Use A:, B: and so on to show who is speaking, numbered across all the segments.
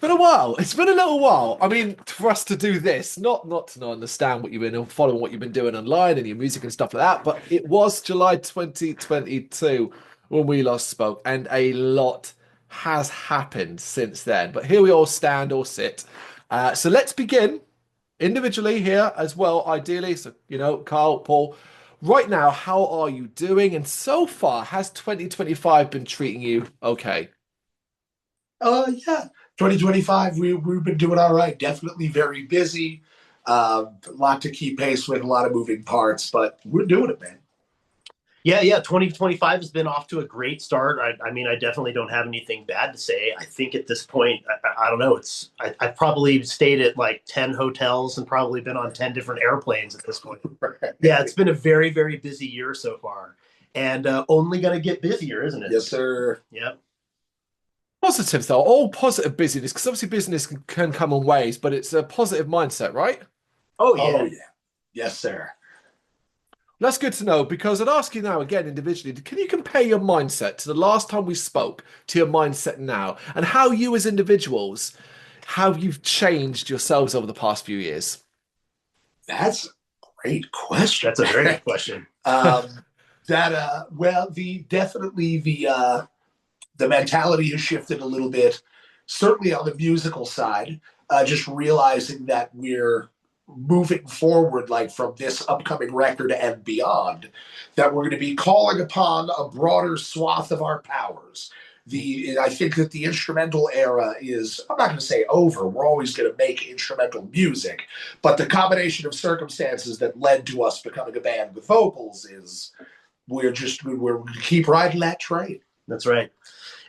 A: been a while. It's been a little while. I mean, for us to do this, not to not understand what you've been following, what you've been doing online and your music and stuff like that, but it was July 2022 when we last spoke, and a lot has happened since then. But here we all stand or sit. So let's begin individually here as well, ideally. So, Kyle, Paul, right now, how are you doing? And so far, has 2025 been treating you okay?
B: Yeah. 2025, we've been doing all right. Definitely very busy. A lot to keep pace with, a lot of moving parts, but we're doing it, man.
C: Yeah. 2025 has been off to a great start. I mean, I definitely don't have anything bad to say. I think at this point, I don't know. I've probably stayed at like 10 hotels and probably been on 10 different airplanes at this point. Yeah, it's been a very, very busy year so far, and only going to get busier, isn't it?
B: Yes, sir.
C: Yep.
A: Positives, though, all positive busyness, because obviously business can come in ways, but it's a positive mindset, right?
C: Oh,
B: Oh,
C: yeah.
B: yeah. Yes, sir.
A: That's good to know because I'd ask you now again individually, can you compare your mindset to the last time we spoke to your mindset now and how you as individuals, how you've changed yourselves over the past few years?
B: That's a great question.
C: That's a very good question.
B: Well, the mentality has shifted a little bit, certainly on the musical side, just realizing that we're moving forward, like from this upcoming record and beyond, that we're going to be calling upon a broader swath of our powers. I think that the instrumental era is, I'm not going to say over, we're always going to make instrumental music, but the combination of circumstances that led to us becoming a band with vocals is we're going to keep riding that train.
C: That's right.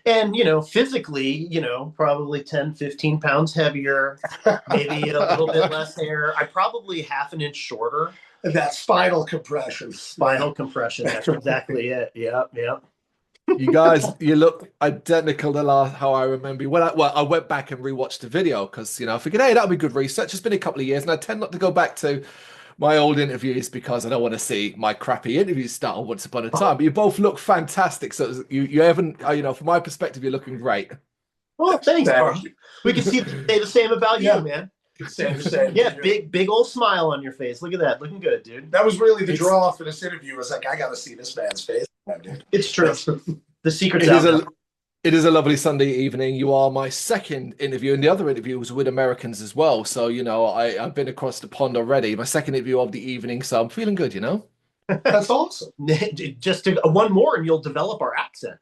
C: And, physically, probably 10, 15 pounds heavier, maybe a little bit less hair. I'm probably half an inch shorter.
B: That spinal compression.
C: Spinal compression. That's exactly it. Yep.
A: You guys, you look identical to how I remember you. I went back and rewatched the video because, I figured, hey, that'll be good research. It's been a couple of years, and I tend not to go back to my old interviews because I don't want to see my crappy interviews start on Once Upon a Time. But you both look fantastic. So you haven't, from my perspective, you're looking great.
C: Well, thanks, Carl. We can say the same about you, man.
B: Same.
C: Yeah, big old smile on your face. Look at that. Looking good, dude.
B: That was really the draw for this interview. I was like, I got to see this man's face.
C: It's true. The secret's out.
A: It is a lovely Sunday evening. You are my second interview, and the other interview was with Americans as well. So, I've been across the pond already. My second interview of the evening, so I'm feeling good,
B: That's awesome.
C: Just one more and you'll develop our accent.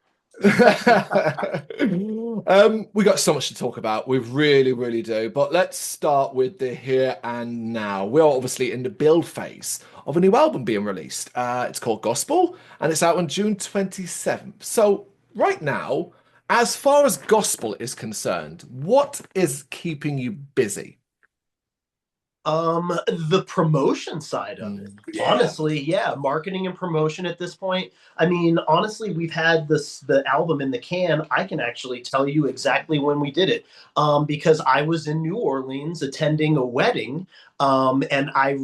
A: We got so much to talk about. We really, really do. But let's start with the here and now. We're obviously in the build phase of a new album being released. It's called Gospel, and it's out on June 27th. So right now, as far as gospel is concerned, what is keeping you busy?
C: The promotion side of it.
B: Yeah.
C: Honestly, yeah, marketing and promotion at this point. I mean, honestly, we've had the album in the can. I can actually tell you exactly when we did it. Because I was in New Orleans attending a wedding. And I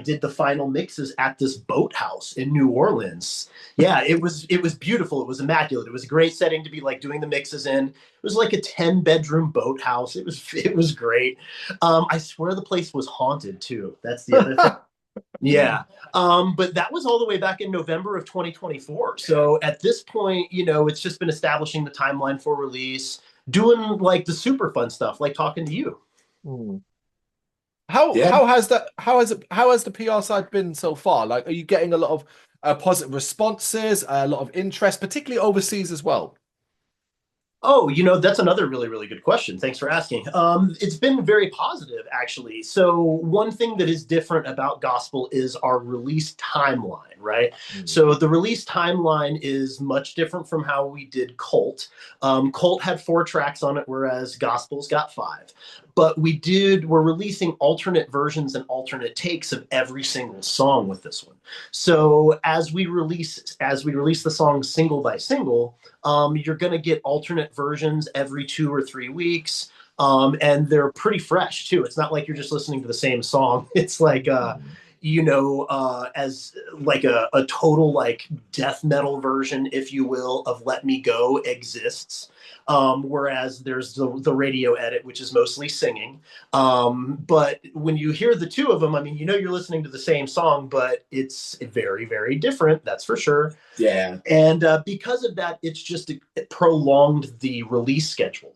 C: did the final mixes at this boathouse in New Orleans. Yeah, it was beautiful. It was immaculate. It was a great setting to be like doing the mixes in. It was like a 10-bedroom boathouse. It was great. I swear the place was haunted too. That's the other thing. Yeah. But that was all the way back in November of 2024. So at this point, it's just been establishing the timeline for release, doing like the super fun stuff, like talking to you.
A: How has the PR side been so far? Like, are you getting a lot of positive responses, a lot of interest, particularly overseas as well?
C: Oh, that's another really, really good question. Thanks for asking. It's been very positive, actually. So one thing that is different about Gospel is our release timeline, right? So the release timeline is much different from how we did Cult. Cult had 4 tracks on it, whereas Gospel's got 5. But we're releasing alternate versions and alternate takes of every single song with this one. So as we release the songs single by single, you're going to get alternate versions every 2 or 3 weeks. And they're pretty fresh too. It's not like you're just listening to the same song. It's like, as like a total like death metal version, if you will, of Let Me Go exists. Whereas there's the radio edit, which is mostly singing. But when you hear the two of them, I mean, you're listening to the same song, but it's very, very different. That's for sure.
B: Yeah.
C: And because of that, it prolonged the release schedule.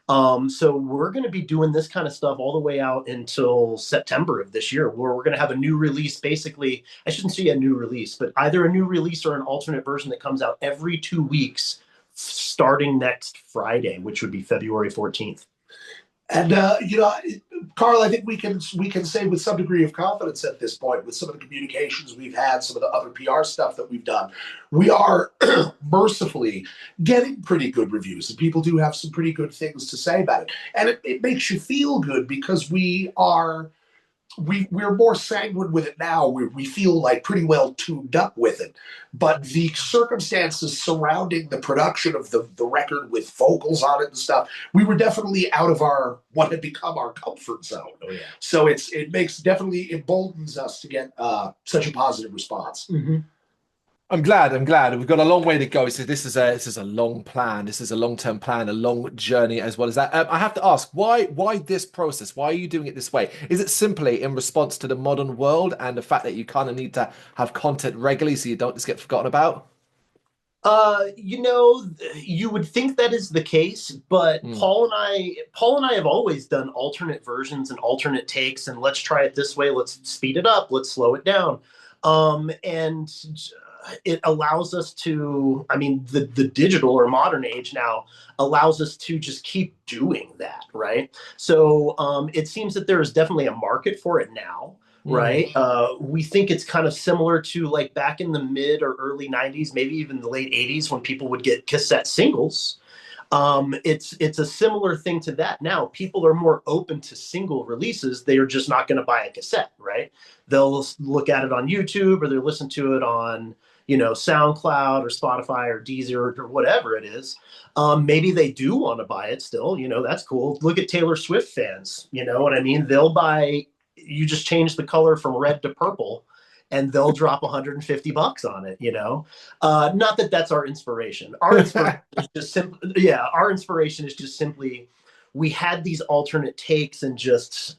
C: So we're going to be doing this kind of stuff all the way out until September of this year, where we're going to have a new release. Basically, I shouldn't say a new release, but either a new release or an alternate version that comes out every 2 weeks, starting next Friday, which would be February 14th.
B: And Carl, I think we can say with some degree of confidence at this point, with some of the communications we've had, some of the other PR stuff that we've done, we are mercifully getting pretty good reviews, and people do have some pretty good things to say about it. And it makes you feel good because we're more sanguine with it now. We feel like pretty well tuned up with it. But the circumstances surrounding the production of the record with vocals on it and stuff, we were definitely out of what had become our comfort zone.
C: Oh, yeah.
B: So it definitely emboldens us to get such a positive response.
C: Mm-hmm.
A: I'm glad. We've got a long way to go. So this is a long plan. This is a long-term plan, a long journey as well as that. I have to ask, why this process? Why are you doing it this way? Is it simply in response to the modern world and the fact that you kind of need to have content regularly so you don't just get forgotten about?
C: You would think that is the case, but Paul and I have always done alternate versions and alternate takes, and let's try it this way. Let's speed it up. Let's slow it down. And it allows us to, the digital or modern age now allows us to just keep doing that, right? So it seems that there is definitely a market for it now, right? We think it's kind of similar to like back in the mid or early 90s, maybe even the late 80s when people would get cassette singles. It's a similar thing to that now. People are more open to single releases. They are just not going to buy a cassette, right? They'll look at it on YouTube, or they'll listen to it on SoundCloud or Spotify or Deezer or whatever it is. Maybe they do want to buy it still, that's cool. Look at Taylor Swift fans, you know what I mean? They'll buy, you just change the color from red to purple and they'll drop $150 on it, Not that that's our inspiration. Our inspiration is just simply, our inspiration is just simply, we had these alternate takes and just,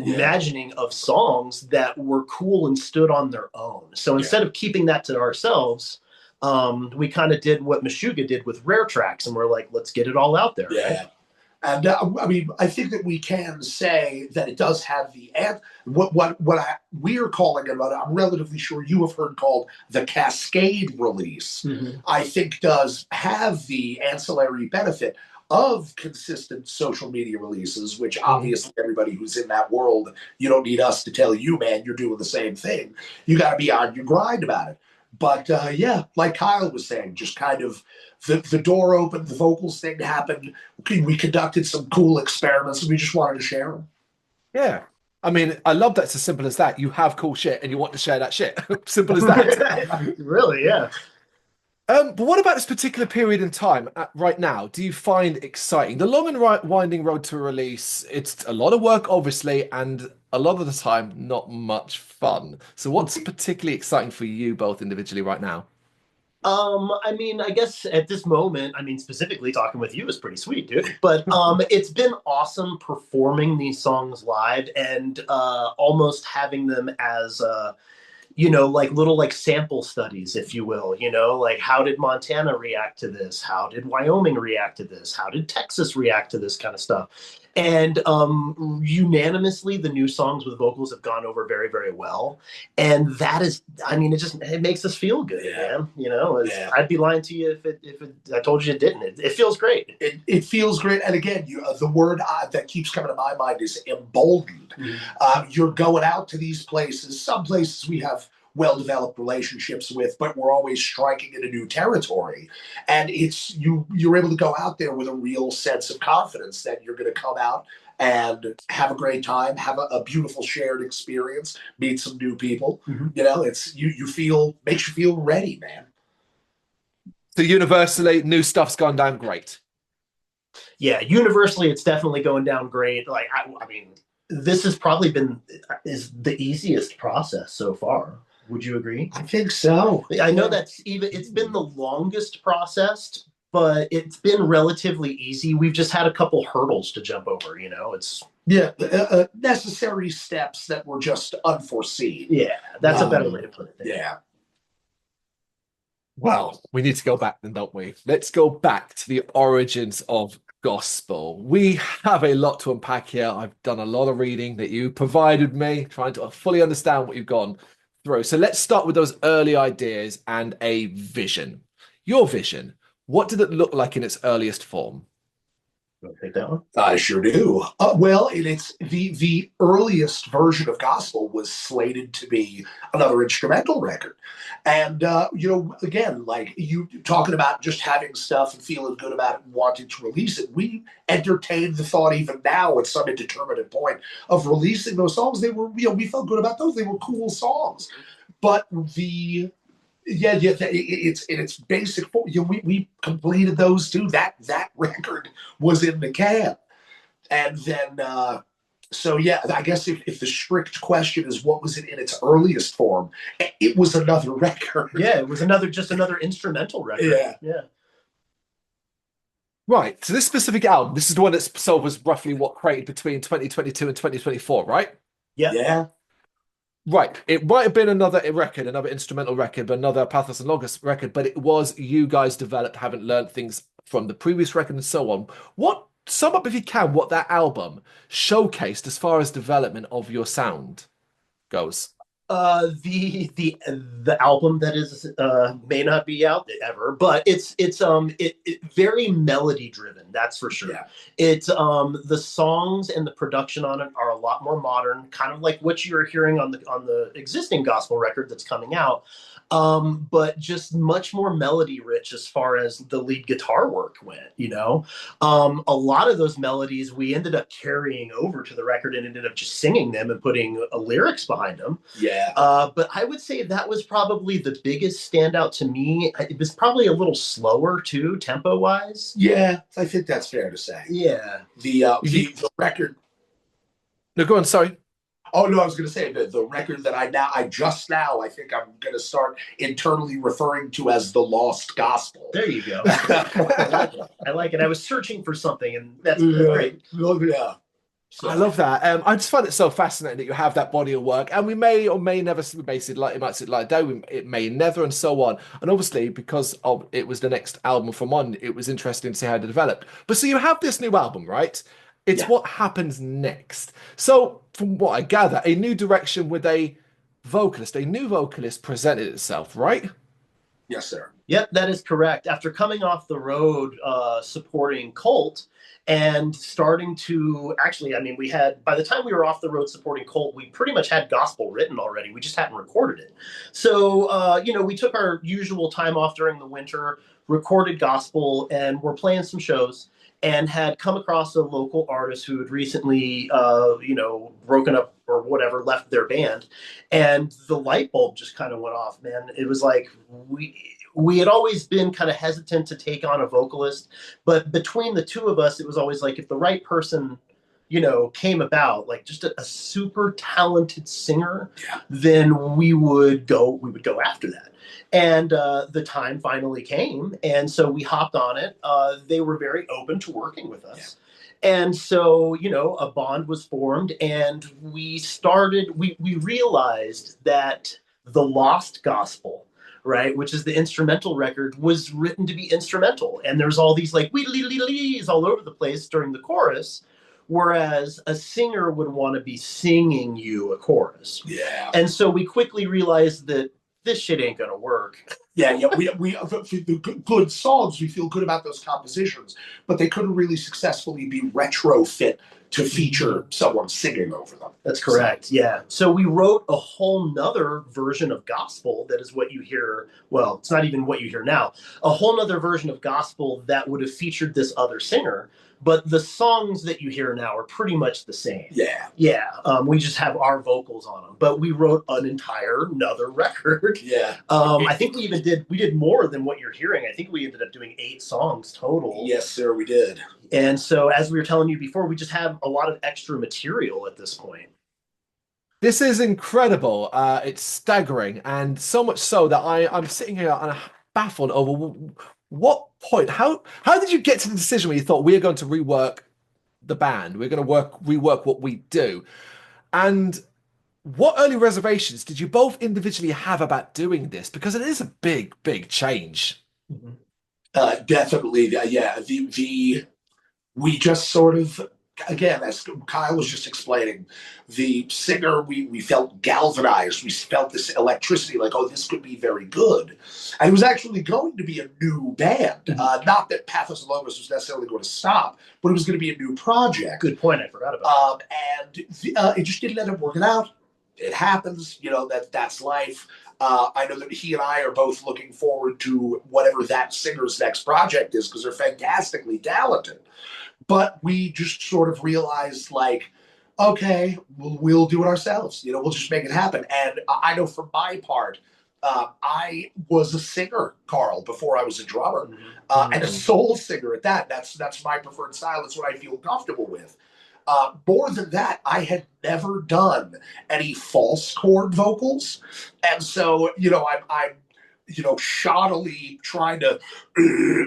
C: imagining of songs that were cool and stood on their own. So instead of keeping that to ourselves, we kind of did what Meshuggah did with Rare Tracks, and we're like, let's get it all out there.
B: Yeah. Right? And I think that we can say that it does have what we're calling it, I'm relatively sure you have heard called the Cascade release. I think does have the ancillary benefit of consistent social media releases, which obviously everybody who's in that world, you don't need us to tell you, man, you're doing the same thing. You got to be on your grind about it. But like Kyle was saying, just kind of the door opened, the vocals thing happened. We conducted some cool experiments and we just wanted to share them.
A: Yeah. I love that it's as simple as that. You have cool shit and you want to share that shit. Simple as that.
C: Really, yeah.
A: But what about this particular period in time right now? Do you find exciting? The long and winding road to release, it's a lot of work, obviously, and a lot of the time, not much fun. So what's particularly exciting for you both individually right now?
C: I guess at this moment, specifically talking with you is pretty sweet, dude. But it's been awesome performing these songs live and almost having them as like little sample studies, if you will, like how did Montana react to this? How did Wyoming react to this? How did Texas react to this kind of stuff? And unanimously, the new songs with vocals have gone over very, very well. And that is, it makes us feel good, man. I'd be lying to you if I told you it didn't. It feels great.
B: It feels great. And again, the word that keeps coming to my mind is emboldened. You're going out to these places. Some places we have well-developed relationships with, but we're always striking into new territory. And you're able to go out there with a real sense of confidence that you're going to come out and have a great time, have a beautiful shared experience, meet some new people. Makes you feel ready, man.
A: So universally, new stuff's gone down great.
C: Yeah, universally, it's definitely going down great. Like, I mean, this has probably been is the easiest process so far. Would you agree?
B: I think so.
C: I know that's even, it's been the longest processed, but it's been relatively easy. We've just had a couple hurdles to jump over, you know, it's.
B: Yeah, necessary steps that were just unforeseen.
C: Yeah, that's a better way to put it.
B: Yeah.
A: Well, we need to go back then, don't we? Let's go back to the origins of gospel. We have a lot to unpack here. I've done a lot of reading that you provided me, trying to fully understand what you've gone through. So let's start with those early ideas and a vision. Your vision, what did it look like in its earliest form?
C: You want to take that one?
B: I sure do. Well, it's the earliest version of gospel was slated to be another instrumental record, and again, like you talking about just having stuff and feeling good about it and wanting to release it. We entertained the thought even now at some indeterminate point of releasing those songs. They were, we felt good about those. They were cool songs, but it's in its basic form. We completed those too. That record was in the can, and then I guess if the strict question is what was it in its earliest form, it was another record.
C: Yeah, it was just another instrumental record. Yeah.
A: Right. So this specific album, this is the one that was roughly what created between 2022 and 2024, right?
B: Yeah.
A: Right. It might have been another record, another instrumental record, but another Pathos Logos record, but it was you guys developed, haven't learned things from the previous record and so on. Sum up if you can, what that album showcased as far as development of your sound goes.
C: The album that is may not be out ever, but it's very melody driven, that's for sure.
B: Yeah.
C: It's the songs and the production on it are a lot more modern, kind of like what you're hearing on the existing gospel record that's coming out. But just much more melody rich as far as the lead guitar work went, you know. A lot of those melodies we ended up carrying over to the record and ended up just singing them and putting lyrics behind them.
B: Yeah.
C: But I would say that was probably the biggest standout to me. It was probably a little slower too, tempo wise.
B: Yeah, I think that's fair to say.
C: Yeah.
B: The record.
A: No, go on, sorry.
B: Oh no, I was going to say the record that I think I'm going to start internally referring to as the Lost Gospel.
C: There you go. I like it. I was searching for something, and that's great.
B: Yeah. So.
A: I love that. I just find it so fascinating that you have that body of work, and we may or may never base it like it might sit like that. It may never, and so on. And obviously, because it was the next album from on, it was interesting to see how it developed. But so you have this new album, right? It's what happens next. So, from what I gather, a new direction with a new vocalist presented itself, right?
B: Yes, sir.
C: Yep, that is correct. After coming off the road supporting Colt and starting to we had, by the time we were off the road supporting Colt, we pretty much had gospel written already. We just hadn't recorded it. So, we took our usual time off during the winter, recorded gospel, and we're playing some shows. And had come across a local artist who had recently, broken up or whatever, left their band. And the light bulb just kind of went off, man. It was like we had always been kind of hesitant to take on a vocalist. But between the two of us, it was always like if the right person, came about, like just a super talented singer, then we would go after that. And the time finally came, and so we hopped on it. They were very open to working with us. Yeah. And so, a bond was formed, and we realized that the Lost Gospel, right, which is the instrumental record, was written to be instrumental. And there's all these like wee-lee-lee-lees all over the place during the chorus, whereas a singer would want to be singing you a chorus.
B: Yeah.
C: And so we quickly realized that this shit ain't gonna work.
B: Yeah. We the good songs, we feel good about those compositions, but they couldn't really successfully be retrofit to feature someone singing over them.
C: That's correct. So, yeah. So we wrote a whole nother version of gospel that is what you hear. Well, it's not even what you hear now. A whole nother version of gospel that would have featured this other singer. But the songs that you hear now are pretty much the same.
B: Yeah.
C: Yeah. We just have our vocals on them. But we wrote an entire another record.
B: Yeah.
C: I think we even did more than what you're hearing. I think we ended up doing 8 songs total.
B: Yes, sir, we did.
C: And so, as we were telling you before, we just have a lot of extra material at this point.
A: This is incredible. It's staggering, and so much so that I'm sitting here and I'm baffled over what point. How did you get to the decision where you thought we're going to rework the band? We're going to rework what we do, and what early reservations did you both individually have about doing this? Because it is a big, big change.
B: Definitely, yeah. We just sort of, again, as Kyle was just explaining, the singer, we felt galvanized. We felt this electricity, like, oh, this could be very good. And it was actually going to be a new band. Not that Pathos Logos was necessarily going to stop, but it was going to be a new project.
C: Good point. I forgot about
B: and it just didn't end up working out. It happens, that's life. I know that he and I are both looking forward to whatever that singer's next project is, because they're fantastically talented. But we just sort of realized, like, okay, we'll do it ourselves. We'll just make it happen. And I know for my part, I was a singer, Carl, before I was a drummer, and a soul singer at that. That's my preferred style. That's what I feel comfortable with. More than that, I had never done any false chord vocals. And so, I'm shoddily trying to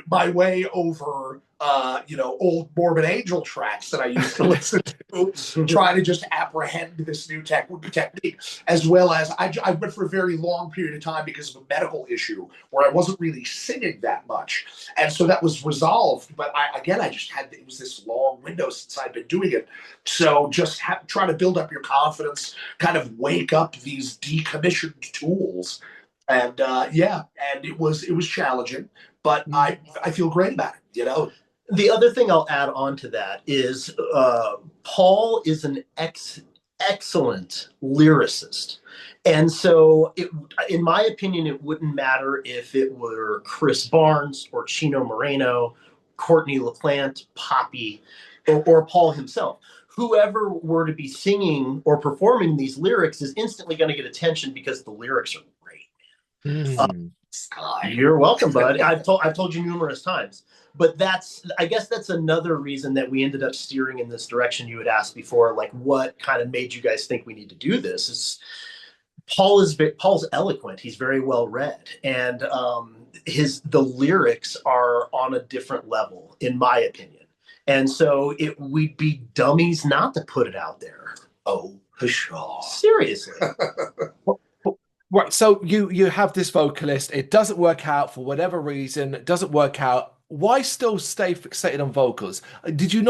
B: my way over, old Morbid Angel tracks that I used to listen to, trying to just apprehend this new technique, as well as I went for a very long period of time because of a medical issue where I wasn't really singing that much. And so that was resolved. But I just had, it was this long window since I'd been doing it. So just trying to build up your confidence, kind of wake up these decommissioned tools. And and it was challenging, but I feel great about it,
C: The other thing I'll add on to that is Paul is an excellent lyricist. And so, in my opinion, it wouldn't matter if it were Chris Barnes or Chino Moreno, Courtney LaPlante, Poppy, or Paul himself. Whoever were to be singing or performing these lyrics is instantly going to get attention because the lyrics are great. You're welcome, bud. I've told you numerous times. But I guess that's another reason that we ended up steering in this direction. You had asked before, like, what kind of made you guys think we need to do this? Is Paul's eloquent. He's very well read, and the lyrics are on a different level, in my opinion. And so we'd be dummies not to put it out there.
B: Oh, for sure.
C: Seriously.
A: Right. So you have this vocalist. It doesn't work out for whatever reason. It doesn't work out. Why still stay fixated on vocals? Did you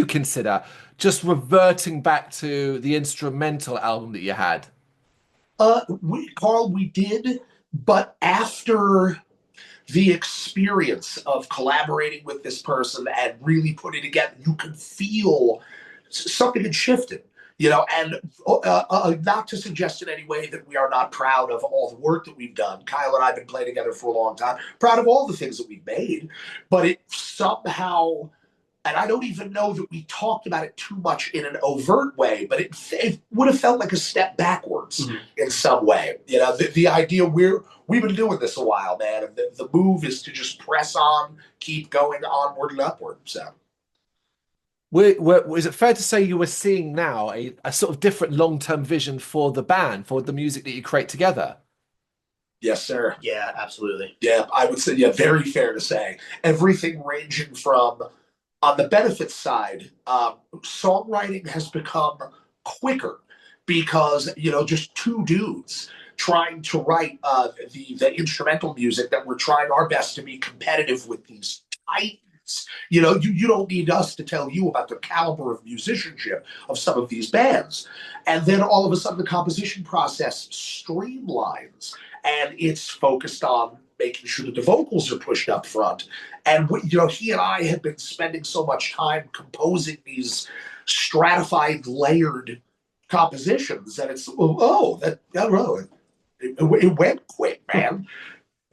A: consider just reverting back to the instrumental album that you had?
B: Carl, we did, but after the experience of collaborating with this person and really putting it together, you could feel something had shifted. And not to suggest in any way that we are not proud of all the work that we've done. Kyle and I have been playing together for a long time, proud of all the things that we've made, but it somehow, and I don't even know that we talked about it too much in an overt way, but it would have felt like a step backwards in some way. The idea we've been doing this a while, man, and the move is to just press on, keep going onward and upward, so.
A: Is it fair to say you were seeing now a sort of different long-term vision for the band, for the music that you create together?
B: Yes, sir.
C: Yeah, absolutely.
B: Yeah, I would say, yeah, very fair to say. Everything ranging from, on the benefits side, songwriting has become quicker because, just two dudes trying to write the instrumental music that we're trying our best to be competitive with these tight. You don't need us to tell you about the caliber of musicianship of some of these bands. And then all of a sudden the composition process streamlines and it's focused on making sure that the vocals are pushed up front. And, he and I had been spending so much time composing these stratified, layered compositions that it's, it went quick, man.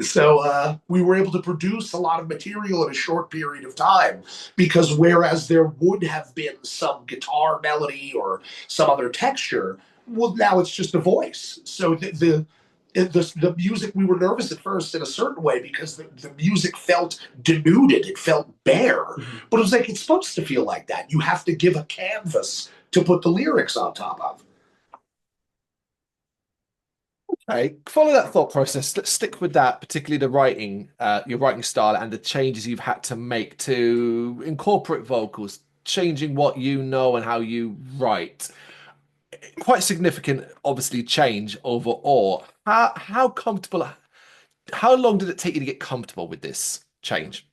B: So we were able to produce a lot of material in a short period of time because whereas there would have been some guitar melody or some other texture, well, now it's just a voice. So the the music, we were nervous at first in a certain way because the music felt denuded, it felt bare. But it was like, it's supposed to feel like that. You have to give a canvas to put the lyrics on top of.
A: Okay, follow that thought process. Let's stick with that, particularly the writing, your writing style and the changes you've had to make to incorporate vocals, changing what you know and how you write. Quite significant, obviously, change overall. How comfortable, how long did it take you to get comfortable with this change?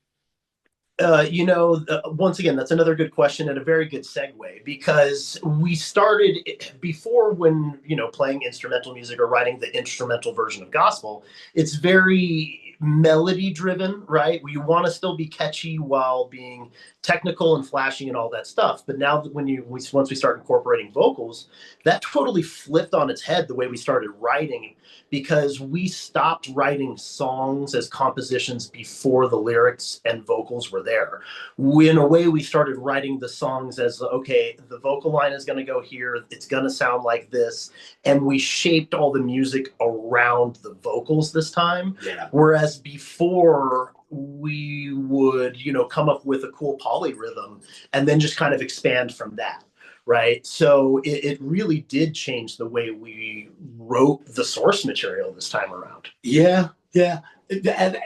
C: Once again, that's another good question and a very good segue because we started before when, playing instrumental music or writing the instrumental version of gospel, it's very melody driven, right? We want to still be catchy while being technical and flashy and all that stuff. But now that once we start incorporating vocals, that totally flipped on its head the way we started writing because we stopped writing songs as compositions before the lyrics and vocals were there. In a way, we started writing the songs as, okay, the vocal line is going to go here, it's going to sound like this, and we shaped all the music around the vocals this time.
B: Yeah.
C: Whereas before, we would, come up with a cool polyrhythm and then just kind of expand from that. Right. So it really did change the way we wrote the source material this time around.
B: Yeah, yeah. And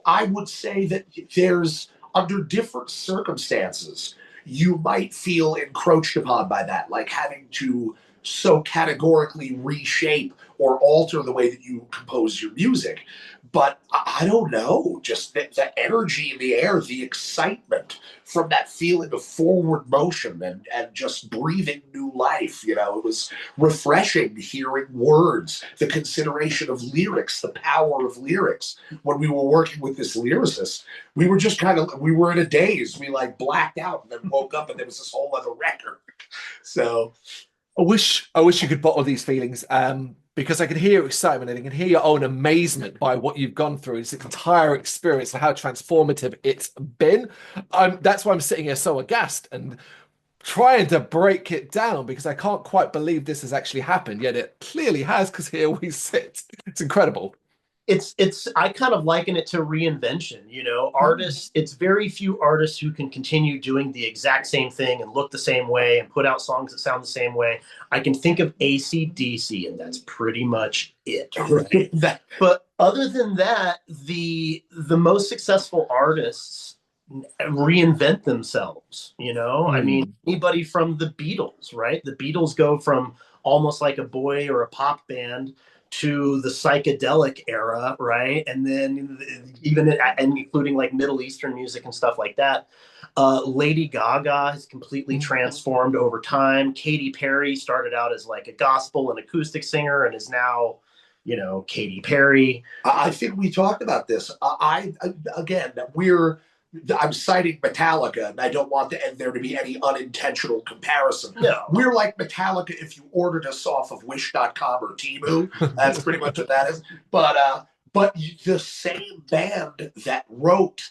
B: I would say that there's, under different circumstances, you might feel encroached upon by that, like having to so categorically reshape or alter the way that you compose your music. But I don't know, just the energy in the air, the excitement from that feeling of forward motion and just breathing new life. It was refreshing hearing words, the consideration of lyrics, the power of lyrics. When we were working with this lyricist, we were just we were in a daze. We like blacked out and then woke up and there was this whole other record. So
A: I wish you could bottle these feelings, because I can hear your excitement and I can hear your own amazement by what you've gone through, this entire experience and how transformative it's been. That's why I'm sitting here so aghast and trying to break it down because I can't quite believe this has actually happened, yet it clearly has because here we sit. It's incredible.
C: I kind of liken it to reinvention, artists. It's very few artists who can continue doing the exact same thing and look the same way and put out songs that sound the same way. I can think of AC/DC and that's pretty much it. Right? But other than that, the most successful artists reinvent themselves, I mean, anybody from the Beatles, right? The Beatles go from almost like a boy or a pop band to the psychedelic era, right? And then even and including like Middle Eastern music and stuff like that. Lady Gaga has completely transformed over time. Katy Perry started out as like a gospel and acoustic singer and is now, Katy Perry.
B: I think we talked about this. Again, I'm citing Metallica, and I don't want there to be any unintentional comparison.
C: No.
B: We're like Metallica if you ordered us off of Wish.com or Temu. That's pretty much what that is. But the same band that wrote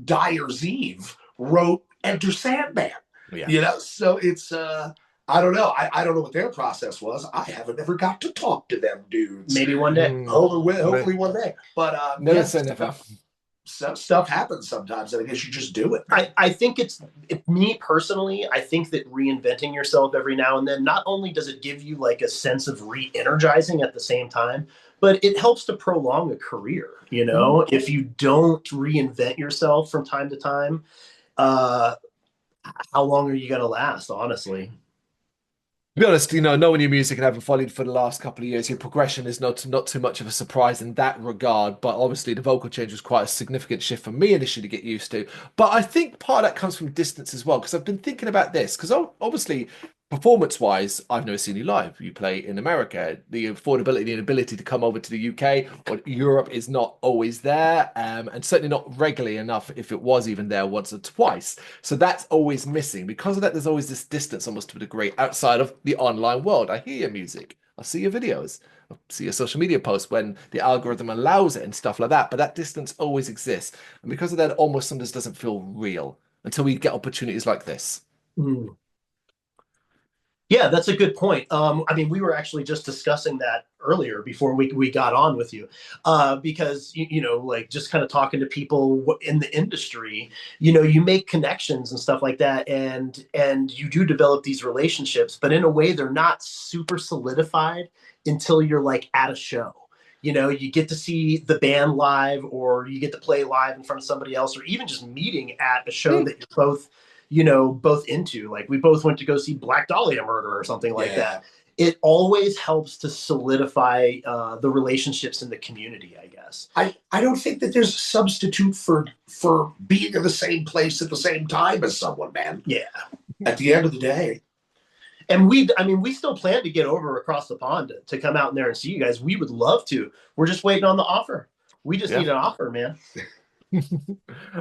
B: Dyer's Eve wrote Enter Sandman.
A: Yeah.
B: So it's I don't know. I don't know what their process was. I haven't ever got to talk to them dudes.
C: Maybe one day.
B: Hopefully one day. But
A: never say never.
B: Stuff happens sometimes, and I guess you just do it.
C: I think me personally, I think that reinventing yourself every now and then, not only does it give you like a sense of re-energizing at the same time, but it helps to prolong a career. If you don't reinvent yourself from time to time, how long are you going to last, honestly?
A: To be honest, knowing your music and having followed for the last couple of years, your progression is not too much of a surprise in that regard. But obviously, the vocal change was quite a significant shift for me initially to get used to. But I think part of that comes from distance as well, because I've been thinking about this. Because obviously, performance-wise, I've never seen you live. You play in America. The affordability and ability to come over to the UK or Europe is not always there, and certainly not regularly enough if it was even there once or twice. So that's always missing. Because of that, there's always this distance almost to a degree outside of the online world. I hear your music. I see your videos. I see your social media posts when the algorithm allows it and stuff like that. But that distance always exists. And because of that, it almost sometimes doesn't feel real until we get opportunities like this.
C: Mm. Yeah, that's a good point. I mean, we were actually just discussing that earlier before we got on with you, because you know, like just kind of talking to people in the industry, you know, you make connections and stuff like that, and you do develop these relationships, but in a way, they're not super solidified until you're like at a show. You know, you get to see the band live, or you get to play live in front of somebody else, or even just meeting at a show
A: Mm.
C: that you're both, you know, both into. Like we both went to go see Black Dahlia Murder or something like
B: Yeah.
C: that. It always helps to solidify the relationships in the community, I guess.
B: I don't think that there's a substitute for being in the same place at the same time as someone, man.
C: Yeah.
B: At the end of the day.
C: And I mean, we still plan to get over across the pond to come out in there and see you guys. We would love to. We're just waiting on the offer. We just
A: Yeah.
C: need an offer, man.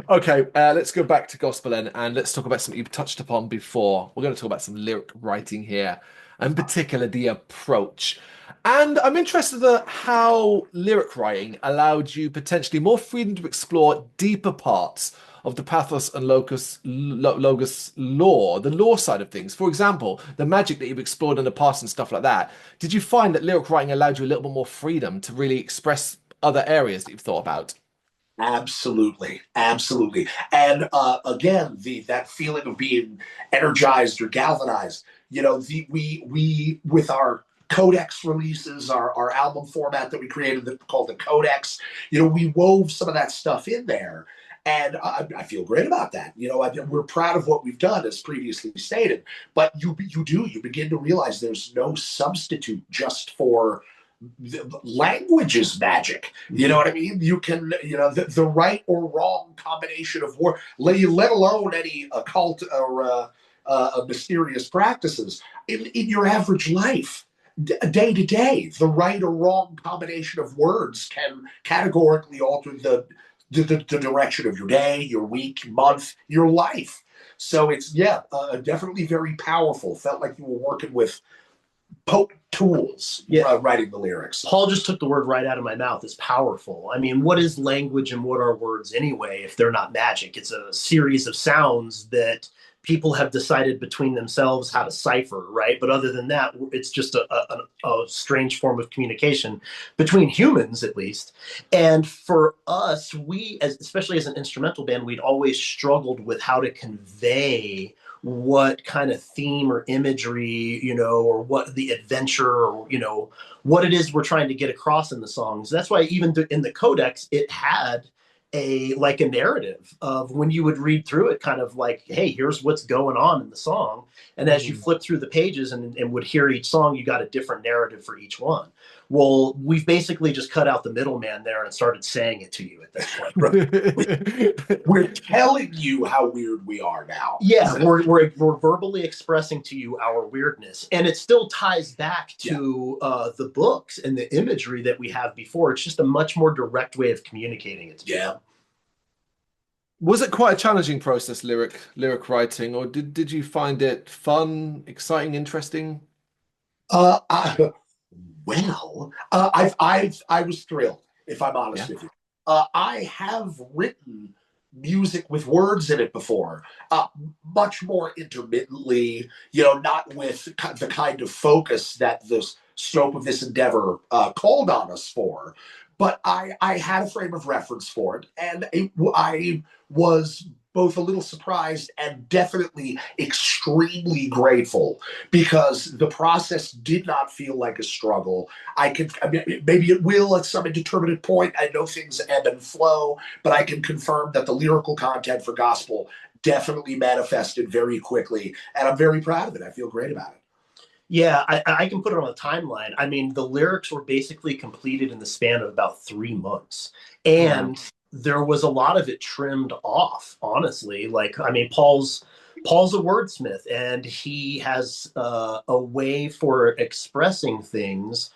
A: Okay, let's go back to gospel then, and let's talk about something you've touched upon before. We're going to talk about some lyric writing here, in particular the approach. And I'm interested in how lyric writing allowed you potentially more freedom to explore deeper parts of the Pathos and Logos lore, the lore side of things. For example, the magic that you've explored in the past and stuff like that. Did you find that lyric writing allowed you a little bit more freedom to really express other areas that you've thought about?
B: Absolutely, absolutely. And again, the that feeling of being energized or galvanized. You know, we with our codex releases, our album format that we created that called the codex. You know, we wove some of that stuff in there, and I feel great about that. You know, we're proud of what we've done, as previously stated. But you begin to realize there's no substitute just for language is magic. You know what I mean? You can, you know, the right or wrong combination of word, let alone any occult or mysterious practices in your average life. Day to day, the right or wrong combination of words can categorically alter the direction of your day, your week, month, your life. So it's, yeah, definitely very powerful. Felt like you were working with potent tools,
C: Yeah.
B: writing the lyrics.
C: Paul just took the word right out of my mouth. It's powerful. I mean, what is language and what are words anyway if they're not magic? It's a series of sounds that people have decided between themselves how to cipher, right? But other than that, it's just a strange form of communication between humans, at least. And for us, especially as an instrumental band, we'd always struggled with how to convey what kind of theme or imagery, you know, or what the adventure, or, you know, what it is we're trying to get across in the songs. That's why even in the codex, it had a narrative of when you would read through it, kind of like, hey, here's what's going on in the song. And as you flip through the pages and would hear each song, you got a different narrative for each one. Well, we've basically just cut out the middleman there and started saying it to you at this point.
B: We're telling you how weird we are now.
C: Yeah, we're verbally expressing to you our weirdness, and it still ties back to the books and the imagery that we have before. It's just a much more direct way of communicating it to people.
A: Was it quite a challenging process, lyric writing, or did you find it fun, exciting, interesting?
B: I was thrilled, if I'm honest with you. I have written music with words in it before, much more intermittently, you know, not with the kind of focus that the scope of this endeavor called on us for. But I had a frame of reference for it, and I was both a little surprised and definitely extremely grateful because the process did not feel like a struggle. I mean, maybe it will at some indeterminate point. I know things ebb and flow, but I can confirm that the lyrical content for gospel definitely manifested very quickly, and I'm very proud of it. I feel great about it.
C: Yeah, I can put it on a timeline. I mean, the lyrics were basically completed in the span of about 3 months. And there was a lot of it trimmed off, honestly. Like, I mean, Paul's a wordsmith, and he has a way for expressing things.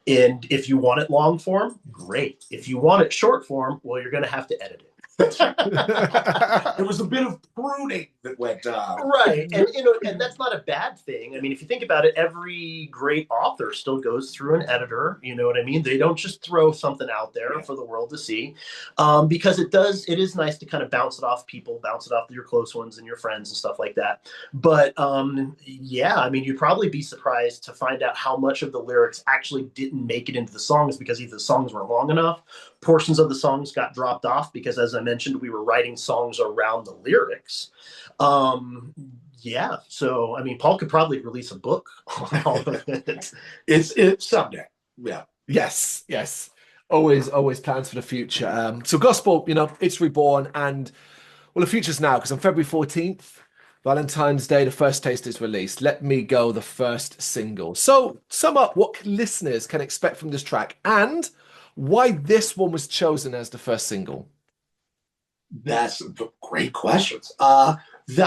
C: And if you want it long form, great. If you want it short form, well, you're going to have to edit it.
B: There was a bit of pruning that went on.
C: Right. And and that's not a bad thing. I mean, if you think about it, every great author still goes through an editor, you know what I mean? They don't just throw something out there for the world to see. Because it is nice to kind of bounce it off people, bounce it off your close ones and your friends and stuff like that. But yeah, I mean, you'd probably be surprised to find out how much of the lyrics actually didn't make it into the songs because either the songs were long enough, portions of the songs got dropped off because, as I mentioned, we were writing songs around the lyrics. Yeah, so I mean, Paul could probably release a book on all of it.
B: It's someday. Yeah.
A: Yes, yes. Always, always plans for the future. So gospel, you know, it's reborn, and well, the future's now because on February 14th, Valentine's Day, the first taste is released. Let Me Go, the first single. So sum up what listeners can expect from this track and why this one was chosen as the first single.
B: That's great questions. I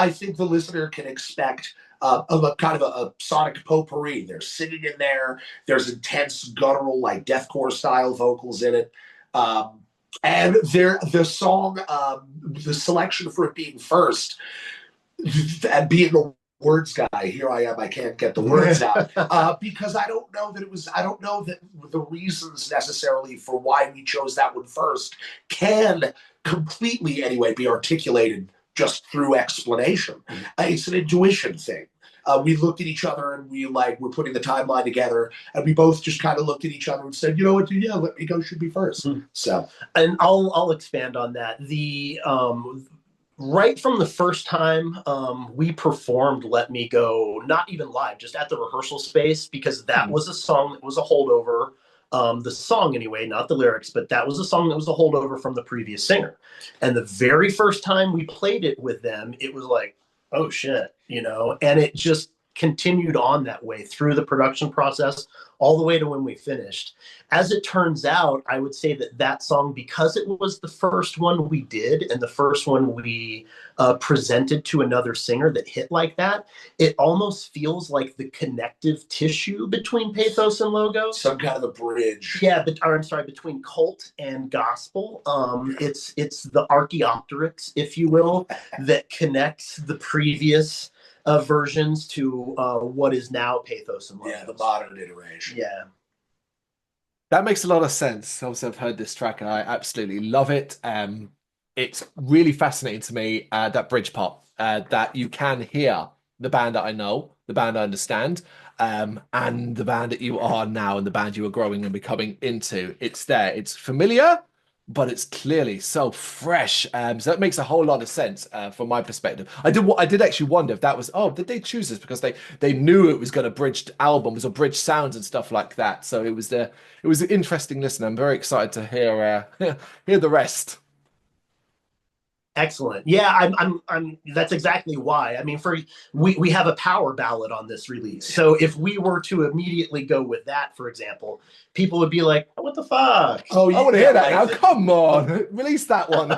B: think the listener can expect a kind of a sonic potpourri. There's singing in there. There's intense guttural, like deathcore style vocals in it. And the song, the selection for it being first, and being a words guy, here I am, I can't get the words out. Because I don't know that the reasons necessarily for why we chose that one first can completely anyway be articulated just through explanation. It's an intuition thing. We looked at each other and we're putting the timeline together, and we both just kind of looked at each other and said, you know what, yeah, Let Me Go should be first. So,
C: and I'll expand on that. The right from the first time we performed Let Me Go, not even live, just at the rehearsal space, because that was a song that was a holdover. The song anyway, not the lyrics, but that was a song that was a holdover from the previous singer. And the very first time we played it with them, it was like, oh shit, you know, and it just continued on that way through the production process all the way to when we finished. As it turns out, I would say that song, because it was the first one we did and the first one we presented to another singer that hit like that, it almost feels like the connective tissue between Pathos and Logos.
B: Some kind of a bridge.
C: Yeah, between cult and gospel. It's the Archaeopteryx, if you will, that connects the previous versions to what is now Pathos and Logos.
B: Yeah, the modern iteration.
C: Yeah.
A: That makes a lot of sense. Obviously, I've heard this track and I absolutely love it. It's really fascinating to me, that bridge part, that you can hear the band that I know, the band I understand, and the band that you are now and the band you are growing and becoming into. It's there. It's familiar, but it's clearly so fresh. So that makes a whole lot of sense from my perspective. I did actually wonder if that was, did they choose this because they knew it was going to bridge albums or bridge sounds and stuff like that. So it was an interesting listen. I'm very excited to hear hear the rest.
C: Excellent. Yeah, I'm that's exactly why. I mean, we have a power ballad on this release. So if we were to immediately go with that, for example, people would be like, what the fuck?
A: Oh, I want to hear that now. Come on, release that one.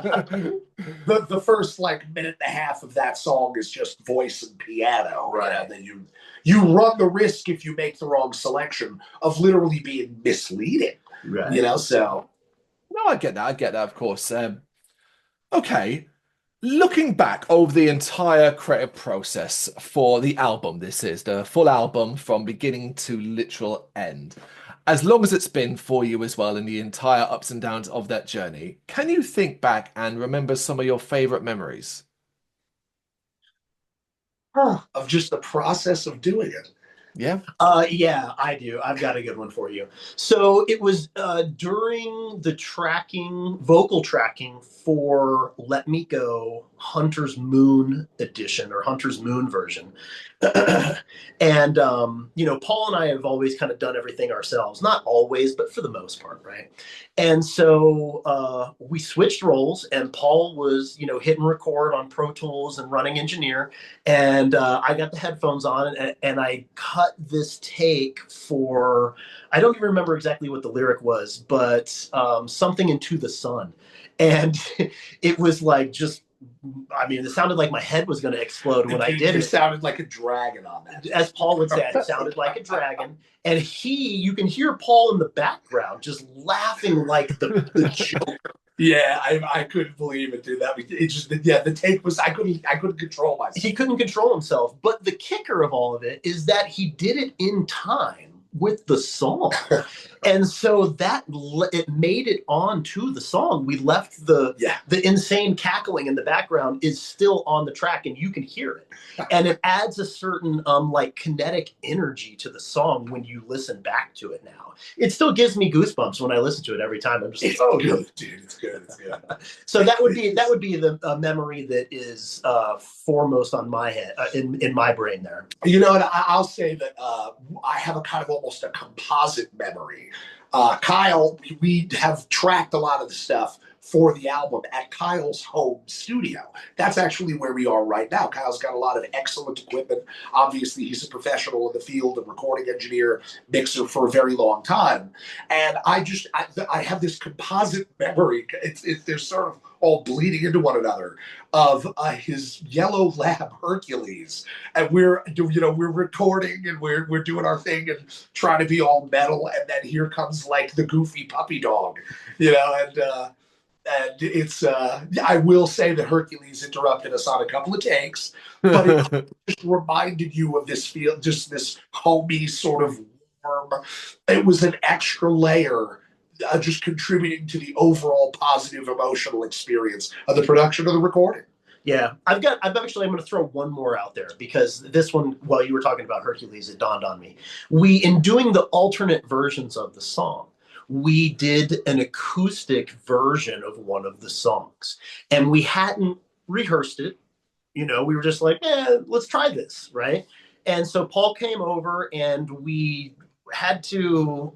B: The first minute and a half of that song is just voice and piano, right? And then you run the risk, if you make the wrong selection, of literally being misleading.
C: Right.
B: You know, so
A: no, I get that, of course. Okay. Looking back over the entire creative process for the album, this is the full album from beginning to literal end. As long as it's been for you as well in the entire ups and downs of that journey, can you think back and remember some of your favorite memories?
B: Of just the process of doing it.
A: Yeah.
C: Yeah, I do. I've got a good one for you. So it was during the vocal tracking for Let Me Go Hunter's Moon edition or Hunter's Moon version. And, Paul and I have always kind of done everything ourselves. Not always, but for the most part, right? And so we switched roles, and Paul was, hitting record on Pro Tools and running engineer. And I got the headphones on, and I cut this take for, I don't even remember exactly what the lyric was, but something into the sun. And it was like it sounded like my head was going to explode when I did it.
B: It sounded like a dragon on that.
C: As Paul would say, it sounded like a dragon. And you can hear Paul in the background just laughing like the Joker.
B: Yeah, I couldn't believe it, dude. It just the take was I couldn't control myself.
C: He couldn't control himself. But the kicker of all of it is that he did it in time with the song. And so that it made it on to the song. We left the insane cackling in the background is still on the track, and you can hear it. And it adds a certain like kinetic energy to the song when you listen back to it now. It still gives me goosebumps when I listen to it every time. I'm just like,
B: oh, good, dude. It's good. It's good.
C: So that would be the memory that is foremost on my head in my brain there.
B: You know, and I'll say that I have a kind of almost a composite memory. Kyle, we have tracked a lot of the stuff for the album at Kyle's home studio. That's actually where we are right now. Kyle's got a lot of excellent equipment. Obviously, he's a professional in the field, a recording engineer, mixer for a very long time. And I have this composite memory. They're sort of all bleeding into one another of his yellow lab Hercules, and we're recording and we're doing our thing and trying to be all metal, and then here comes like the goofy puppy dog, and it's I will say that Hercules interrupted us on a couple of takes, but it just reminded you of this feel, just this homey sort of warm. It was an extra layer. Just contributing to the overall positive emotional experience of the production of the recording.
C: Yeah, I'm going to throw one more out there because this one, while you were talking about Hercules, it dawned on me. In doing the alternate versions of the song, we did an acoustic version of one of the songs, and we hadn't rehearsed it. We were just like, let's try this, right? And so Paul came over and we had to,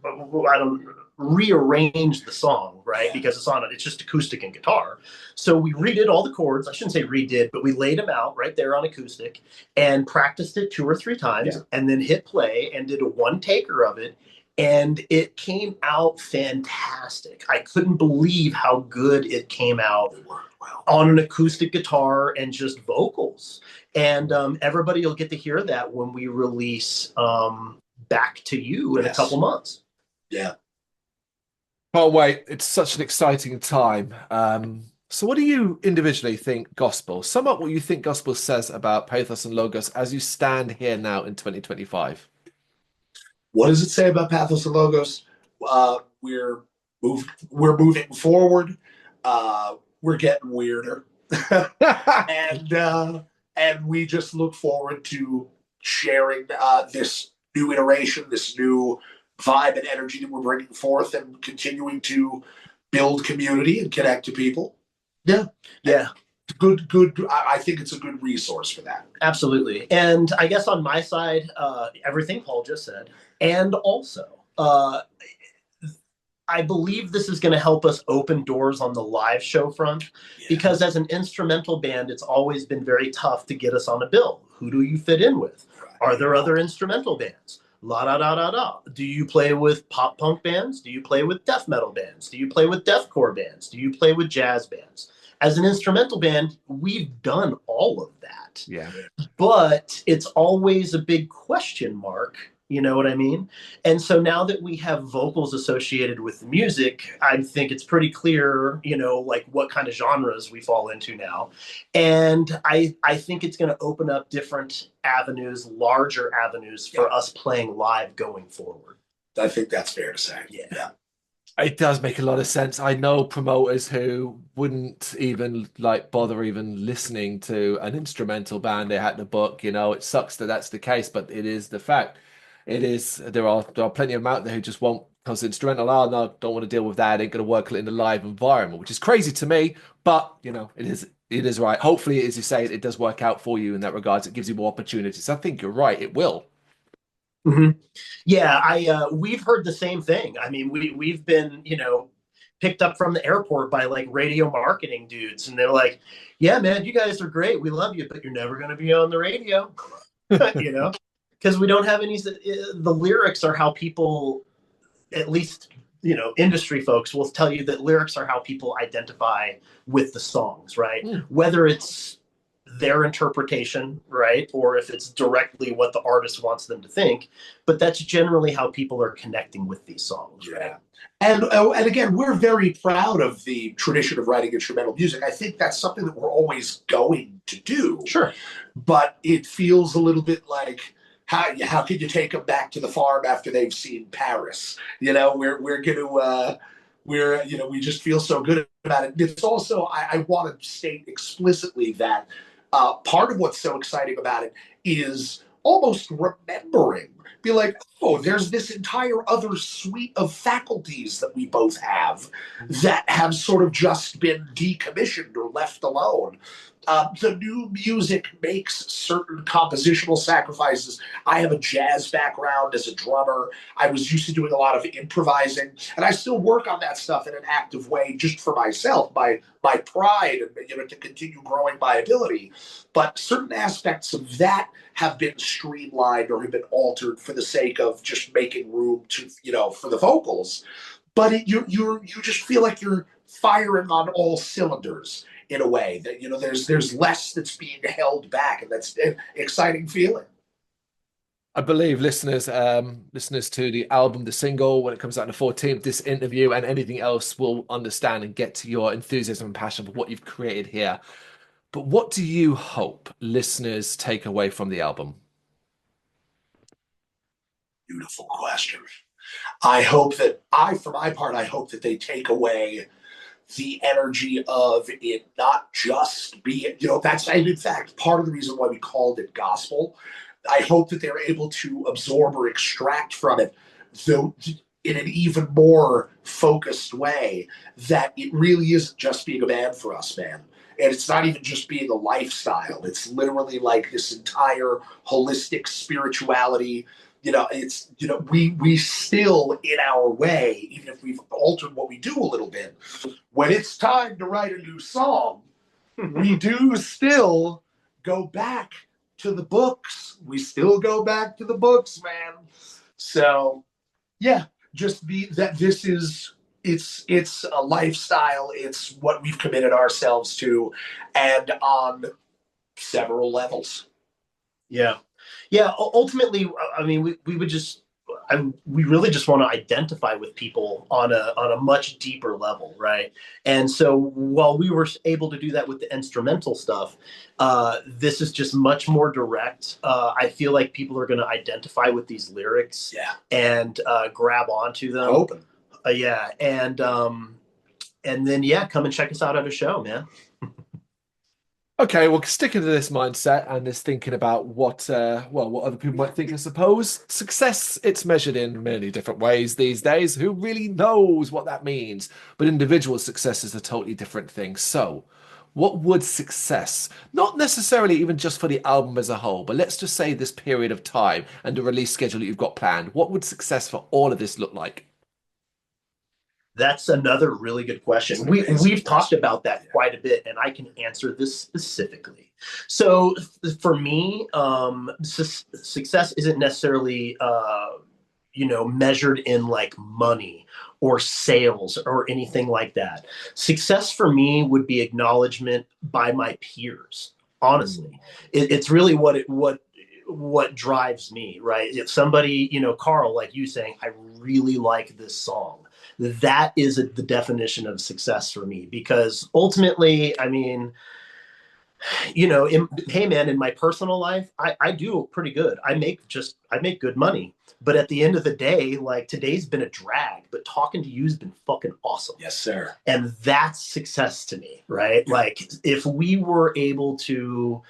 C: rearrange the song, right? Because it's just acoustic and guitar. So we redid all the chords. I shouldn't say redid, but we laid them out right there on acoustic and practiced it 2 or 3 times and then hit play and did a one taker of it. And it came out fantastic. I couldn't believe how good it came out on an acoustic guitar and just vocals. And everybody will get to hear that when we release Back to You in a couple months.
B: Yeah.
A: Can't wait. It's such an exciting time. So what do you individually think gospel? Sum up what you think gospel says about Pathos and Logos as you stand here now in 2025.
B: What does it say about Pathos and Logos? We're moving forward. We're getting weirder. and we just look forward to sharing this new iteration, this new vibe and energy that we're bringing forth and continuing to build community and connect to people. Yeah. Good. I think it's a good resource for that.
C: Absolutely. And I guess on my side, everything Paul just said, and also, I believe this is going to help us open doors on the live show front, because as an instrumental band, it's always been very tough to get us on a bill. Who do you fit in with? Are there other instrumental bands? La da da da da. Do you play with pop punk bands? Do you play with death metal bands? Do you play with deathcore bands? Do you play with jazz bands? As an instrumental band, we've done all of that.
A: Yeah.
C: But it's always a big question mark. You know what I mean? And so now that we have vocals associated with the music, I think it's pretty clear, like what kind of genres we fall into now. And I think it's going to open up different avenues, larger avenues for us playing live going forward.
B: I think that's fair to say. Yeah.
A: It does make a lot of sense. I know promoters who wouldn't even bother even listening to an instrumental band they had to book. It sucks that that's the case, but it is the fact. It is. There are plenty of them out there who just won't, because instrumental. Oh no, don't want to deal with that. Ain't going to work in the live environment, which is crazy to me. But it is right. Hopefully, as you say, it does work out for you in that regards. It gives you more opportunities. I think you're right. It will.
C: Mm-hmm. Yeah, we've heard the same thing. I mean, we've been picked up from the airport by radio marketing dudes, and they're like, "Yeah, man, you guys are great. We love you, but you're never going to be on the radio." Because we don't have any. The lyrics are how people, at least industry folks, will tell you that lyrics are how people identify with the songs, right? Whether it's their interpretation, right? Or if it's directly what the artist wants them to think. But that's generally how people are connecting with these songs, right?
B: Yeah. And again, we're very proud of the tradition of writing instrumental music. I think that's something that we're always going to do.
C: Sure.
B: But it feels a little bit like, how can you take them back to the farm after they've seen Paris? You know, we're going to we just feel so good about it. It's also, I want to state explicitly that part of what's so exciting about it is almost remembering, be like, oh, there's this entire other suite of faculties that we both have that have sort of just been decommissioned or left alone. The new music makes certain compositional sacrifices. I have a jazz background as a drummer. I was used to doing a lot of improvising, and I still work on that stuff in an active way just for myself, my pride, and to continue growing my ability. But certain aspects of that have been streamlined or have been altered for the sake of just making room to, for the vocals. But you just feel like you're firing on all cylinders in a way that, there's less that's being held back, and that's an exciting feeling.
A: I believe listeners to the album, the single, when it comes out on the 14th, this interview and anything else will understand and get to your enthusiasm and passion for what you've created here. But what do you hope listeners take away from the album?
B: Beautiful question. For my part, I hope that they take away the energy of it not just being, that's, and in fact, part of the reason why we called it gospel. I hope that they're able to absorb or extract from it, though, in an even more focused way, that it really isn't just being a band for us, man. And it's not even just being a lifestyle. It's literally like this entire holistic spirituality. It's, we still, in our way, even if we've altered what we do a little bit, when it's time to write a new song, we do still go back to the books. We still go back to the books, man. So, yeah, just it's a lifestyle. It's what we've committed ourselves to, and on several levels.
C: Yeah. Yeah. Ultimately, I mean, we really just want to identify with people on a much deeper level, right? And so while we were able to do that with the instrumental stuff, this is just much more direct. I feel like people are going to identify with these lyrics, and grab onto them.
B: Open.
C: Yeah. And then, come and check us out at a show, man.
A: Okay, well, sticking to this mindset and this thinking about what other people might think, I suppose. Success, it's measured in many different ways these days. Who really knows what that means? But individual success is a totally different thing. So, what would success, not necessarily even just for the album as a whole, but let's just say this period of time and the release schedule that you've got planned, what would success for all of this look like?
C: That's another really good question. We've talked about that quite a bit, and I can answer this specifically. So for me, success isn't necessarily, measured in like money or sales or anything like that. Success for me would be acknowledgement by my peers. Honestly, it's really what drives me, right? If somebody, Carl, like you saying, I really like this song. That is the definition of success for me, because ultimately, I mean, hey man, in my personal life, I do pretty good. I make good money, but at the end of the day, like, today's been a drag, but talking to you has been fucking awesome.
B: Yes, sir.
C: And that's success to me, right? Like, if we were able to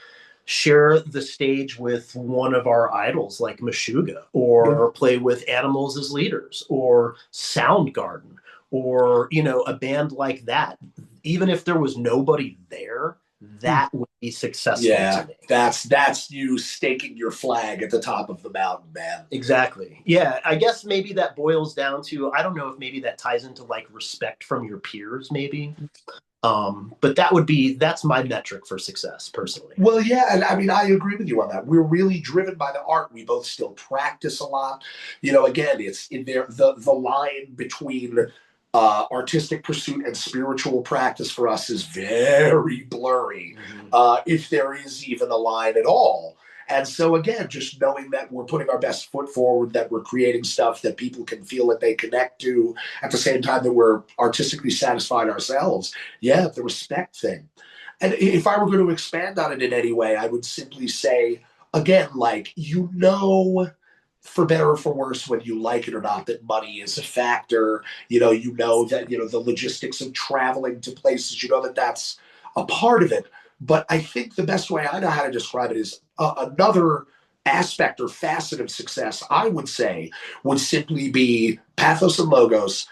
C: share the stage with one of our idols like Meshuggah, or play with Animals as Leaders, or Soundgarden, or a band like that, even if there was nobody there, that would be successful to me.
B: That's you staking your flag at the top of the mountain, man.
C: Exactly. Yeah, I guess maybe that boils down to, I don't know if maybe that ties into like respect from your peers, maybe. But that's my metric for success personally.
B: Well, yeah, and I mean, I agree with you on that. We're really driven by the art. We both still practice a lot. Again, it's in there, the line between artistic pursuit and spiritual practice for us is very blurry, if there is even a line at all. And so again, just knowing that we're putting our best foot forward, that we're creating stuff that people can feel that they connect to, at the same time that we're artistically satisfied ourselves. Yeah, the respect thing. And if I were going to expand on it in any way, I would simply say, again, like, for better or for worse, whether you like it or not, that money is a factor. That, the logistics of traveling to places, that that's a part of it. But I think the best way I know how to describe it is another aspect or facet of success, I would say, would simply be Pathos and Logos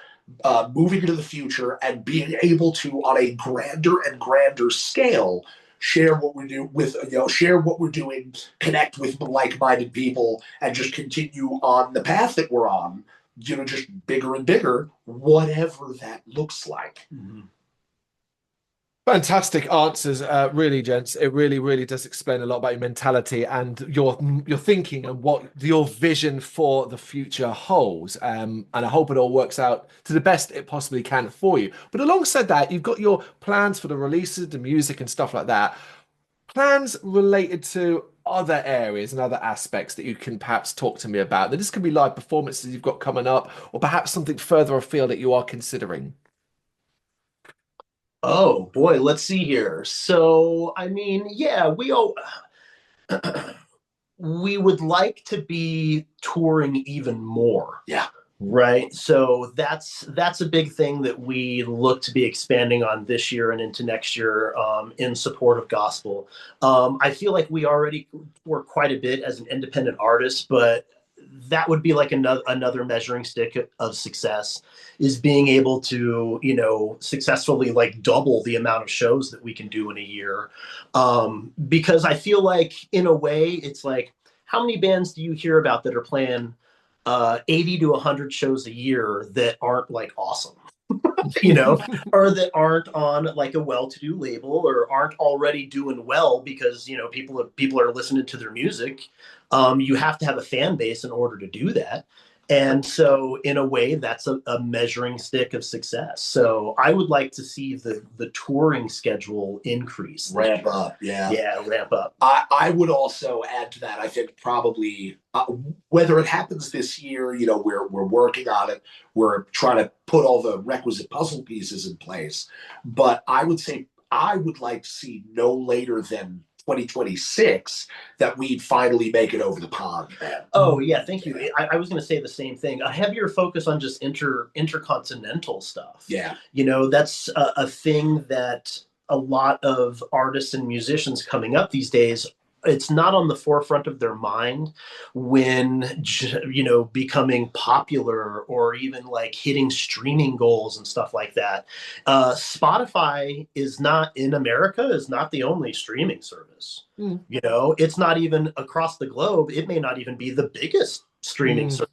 B: moving into the future and being able to, on a grander and grander scale, share what we do with, share what we're doing, connect with like-minded people, and just continue on the path that we're on, just bigger and bigger, whatever that looks like.
C: Mm-hmm.
A: Fantastic answers, really, gents. It really, really does explain a lot about your mentality and your thinking and what your vision for the future holds. And I hope it all works out to the best it possibly can for you. But alongside that, you've got your plans for the releases, the music and stuff like that. Plans related to other areas and other aspects that you can perhaps talk to me about. Now, this could be live performances you've got coming up, or perhaps something further afield that you are considering.
C: Oh boy, let's see here. So, I mean, yeah, we would like to be touring even more.
B: Yeah.
C: Right. So that's a big thing that we look to be expanding on this year and into next year, in support of gospel. I feel like we already work quite a bit as an independent artist, but that would be like another measuring stick of success, is being able to, successfully like double the amount of shows that we can do in a year. Because I feel like, in a way, it's like, how many bands do you hear about that are playing 80 to 100 shows a year that aren't like awesome? Or that aren't on like a well-to-do label, or aren't already doing well because people are listening to their music. You have to have a fan base in order to do that. And so, in a way, that's a measuring stick of success. So I would like to see the touring schedule increase.
B: Ramp up, yeah.
C: Yeah, ramp up.
B: I would also add to that, I think probably, whether it happens this year, we're working on it. We're trying to put all the requisite puzzle pieces in place. But I would say I would like to see no later than 2026 that we'd finally make it over the pond, man.
C: Oh yeah, thank you. I was going to say the same thing. A heavier focus on just intercontinental stuff.
B: Yeah,
C: that's a thing that a lot of artists and musicians coming up these days, it's not on the forefront of their mind when, becoming popular, or even like hitting streaming goals and stuff like that. Spotify is not the only streaming service. It's not even across the globe. It may not even be the biggest streaming service.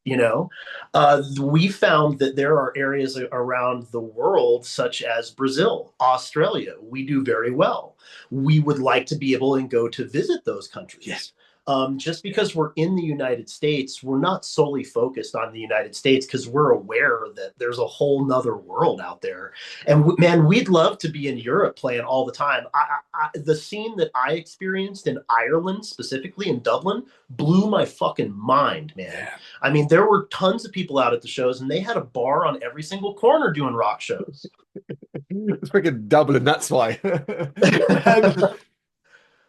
C: We found that there are areas around the world, such as Brazil, Australia, we do very well. We would like to be able to go to visit those countries.
B: Yes.
C: Just because we're in the United States, we're not solely focused on the United States, because we're aware that there's a whole nother world out there. And man, we'd love to be in Europe playing all the time. The scene that I experienced in Ireland, specifically in Dublin, blew my fucking mind, man. Yeah. I mean, there were tons of people out at the shows, and they had a bar on every single corner doing rock shows.
A: It's freaking Dublin, that's why.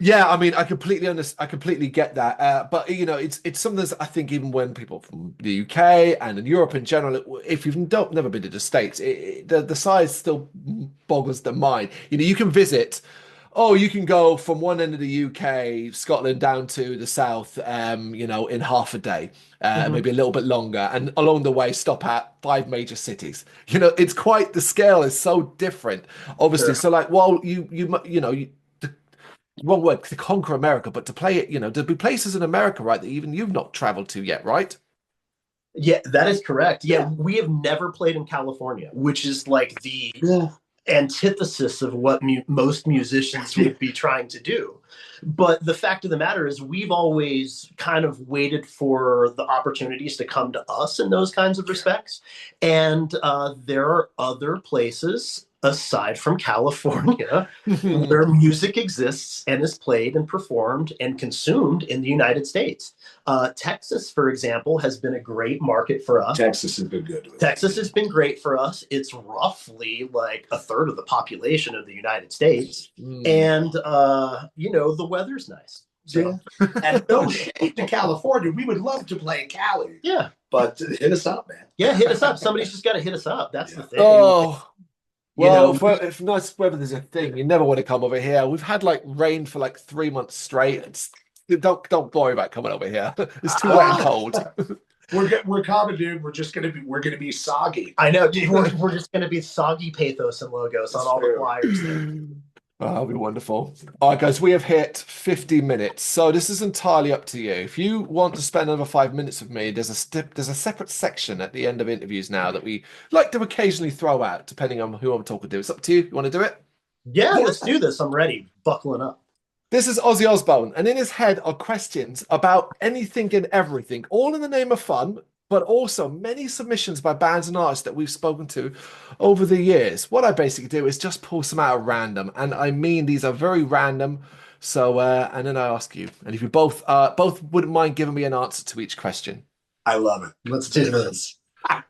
A: Yeah, I mean, I completely get that. But it's something that I think, even when people from the UK and in Europe in general, if you've never been to the States, the size still boggles the mind. You can visit. Oh, you can go from one end of the UK, Scotland, down to the south, in half a day, maybe a little bit longer, and along the way stop at 5 major cities. It's quite, the scale is so different, obviously. Sure. So like, while wrong word to conquer America, but to play it, there'll be places in America, right, that even you've not traveled to yet, right?
C: Yeah, that is correct. Yeah, we have never played in California, which is like the antithesis of what most musicians would be trying to do. But the fact of the matter is, we've always kind of waited for the opportunities to come to us in those kinds of respects. And there are other places aside from California where music exists and is played and performed and consumed in the United States. Texas, for example, has been a great market for us.
B: Texas has been good.
C: Texas has been great for us. It's roughly like a third of the population of the United States. And, the weather's nice. So.
B: Yeah. And no shade to California. We would love to play Cali.
C: Yeah.
B: But hit us up, man.
C: Yeah, hit us up. Somebody's just got to hit us up. That's the thing.
A: Oh. Well, if nice weather is a thing, you never want to come over here. We've had like rain for like 3 months straight. Don't worry about coming over here. It's too wet and cold.
B: We're common, dude. We're gonna be soggy.
C: I know. We're just gonna be soggy Pathos and Logos on all the flyers there.
A: Oh, that'll be wonderful. All right, guys, we have hit 50 minutes, so this is entirely up to you. If you want to spend another 5 minutes with me, there's a separate section at the end of interviews now that we like to occasionally throw out, depending on who I'm talking to. It's up to you. You want to do it?
C: Yeah, let's do this. I'm ready. Buckling up.
A: This is Ozzy Osbourne, and in his head are questions about anything and everything, all in the name of fun, but also many submissions by bands and artists that we've spoken to over the years. What I basically do is just pull some out at random, and I mean these are very random. So, and then I ask you, and if you both wouldn't mind giving me an answer to each question.
B: I love it. Let's do this.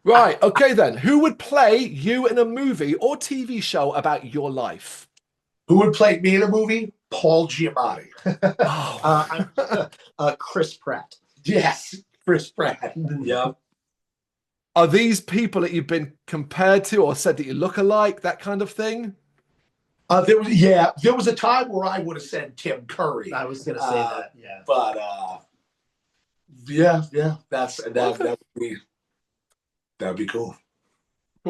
A: Right, okay then. Who would play you in a movie or TV show about your life?
B: Who would play me in a movie? Paul Giamatti.
C: Chris Pratt.
B: Yes, Chris Pratt. Yeah.
A: Are these people that you've been compared to or said that you look alike, that kind of thing?
B: There was a time where I would have said Tim Curry.
C: I was going to say that, yeah.
B: But that'd be cool.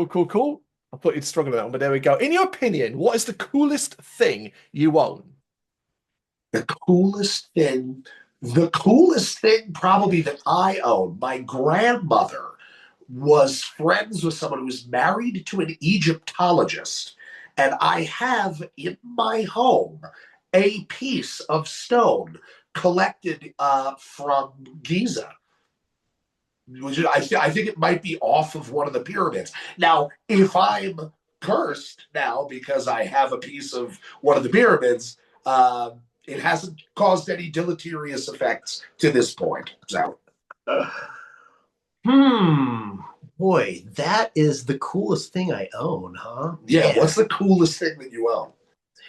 A: Cool. I thought you'd struggle with that one, but there we go. In your opinion, what is the coolest thing you own?
B: The coolest thing probably that I own. My grandmother was friends with someone who was married to an Egyptologist. And I have in my home a piece of stone collected from Giza. I think it might be off of one of the pyramids. Now, if I'm cursed now because I have a piece of one of the pyramids, it hasn't caused any deleterious effects to this point. So,
C: boy, that is the coolest thing I own, huh?
B: Yeah. What's the coolest thing that you own?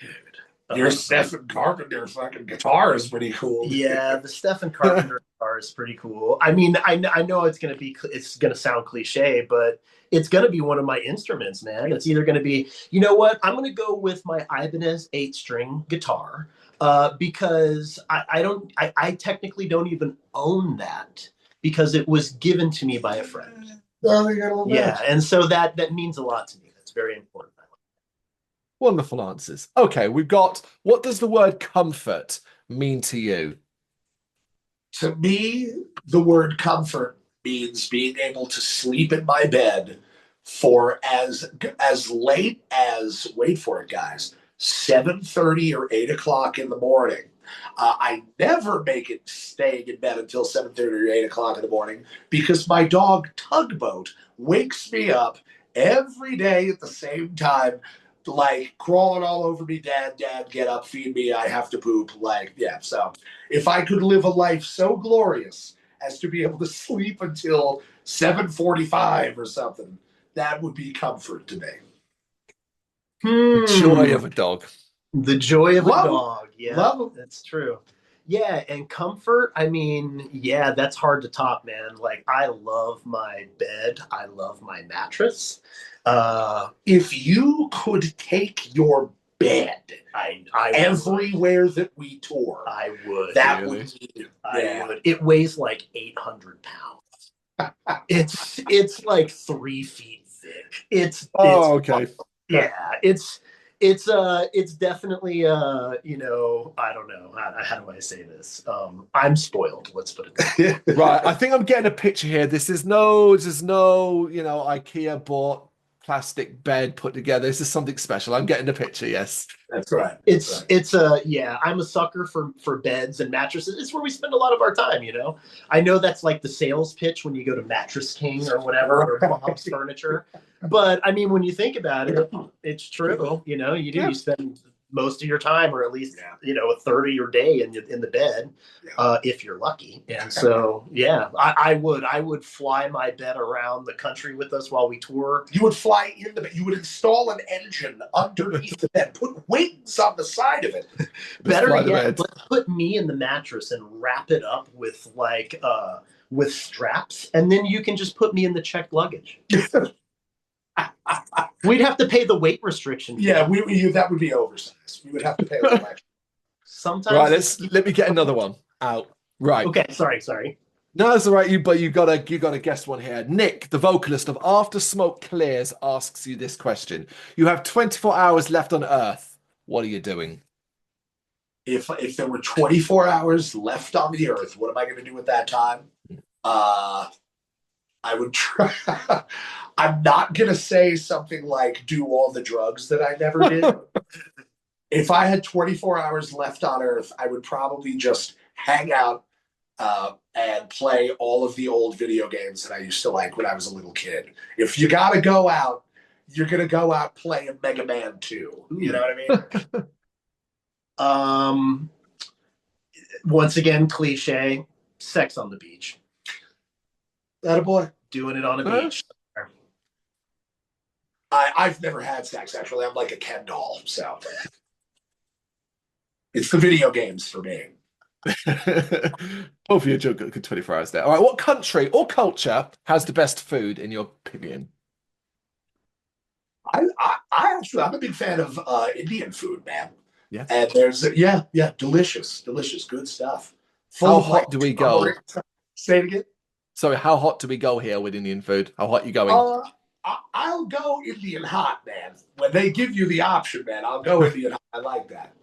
C: Dude.
B: Your Stephen Carpenter fucking guitar is pretty cool.
C: Yeah, the Stephen Carpenter guitar is pretty cool. I mean, I know it's gonna sound cliche, but it's gonna be one of my instruments, man. It's either gonna be, you know what? I'm gonna go with my Ibanez 8-string guitar. Because I technically don't even own that because it was given to me by a friend. Yeah, and so that means a lot to me. That's very important.
A: Wonderful answers. Okay, we've got, what does the word comfort mean to you?
B: To me, the word comfort means being able to sleep in my bed for as late as, wait for it, guys, 7:30 or 8 o'clock in the morning. I never make it staying in bed until 7:30 or 8 o'clock in the morning because my dog Tugboat wakes me up every day at the same time, like crawling all over me. Dad, get up, feed me. I have to poop. So if I could live a life so glorious as to be able to sleep until 7:45 or something, that would be comfort to me.
A: The joy of a dog.
C: The joy of a dog. Yeah,
B: love them.
C: That's true. Yeah, and comfort, I mean, yeah, that's hard to top, man. Like, I love my bed. I love my mattress.
B: If you could take your bed
C: I
B: everywhere that we tour,
C: I would.
B: That
A: Really?
B: would be,
C: I would. It weighs like 800 pounds. It's like 3 feet thick.
A: Okay.
C: Yeah, it's definitely you know, I don't know how do I say this. I'm spoiled. Let's put it that way.
A: Right. I think I'm getting a picture here. This is no, you know, IKEA bought plastic bed put together. This is something special. I'm getting the picture. Yes.
B: That's right.
C: I'm a sucker for beds and mattresses. It's where we spend a lot of our time, you know. I know that's like the sales pitch when you go to Mattress King or whatever, or Bob's Furniture. But I mean, when you think about it, it's true. You know, you spend most of your time, or at least a third of your day in the bed, if you're lucky. And so I would fly my bed around the country with us while we tour.
B: You would fly in the bed. You would install an engine underneath the bed, put wings on the side of it.
C: Better yet, let's put me in the mattress and wrap it up with with straps, and then you can just put me in the checked luggage. We'd have to pay the weight restriction.
B: Yeah, that would be oversized. We would have to pay the election.
C: Sometimes.
A: Right, let me get another one out. Right.
C: Okay, sorry.
A: No, it's all right. You gotta guess one here. Nick, the vocalist of After Smoke Clears, asks you this question. You have 24 hours left on Earth. What are you doing?
B: If there were 24 hours left on the Earth, what am I going to do with that time? I would try. I'm not going to say something like do all the drugs that I never did. If I had 24 hours left on Earth, I would probably just hang out and play all of the old video games that I used to like when I was a little kid. If you got to go out, you're going to go out playing Mega Man 2. You know what I mean?
C: Once again, cliche, sex on the beach.
B: Attaboy.
C: Doing it on a beach.
B: I've never had sex, actually. I'm like a Ken doll, so. It's the video games for me.
A: Both of you are good 24 hours there. All right, what country or culture has the best food, in your opinion?
B: I'm a big fan of Indian food, man.
A: Yeah.
B: And there's, delicious, good stuff.
A: How hot do we go?
B: Say it again.
A: Sorry, how hot do we go here with Indian food? How hot are you going?
B: I'll go Indian hot, man. When they give you the option, man, I'll go Indian hot. I like that.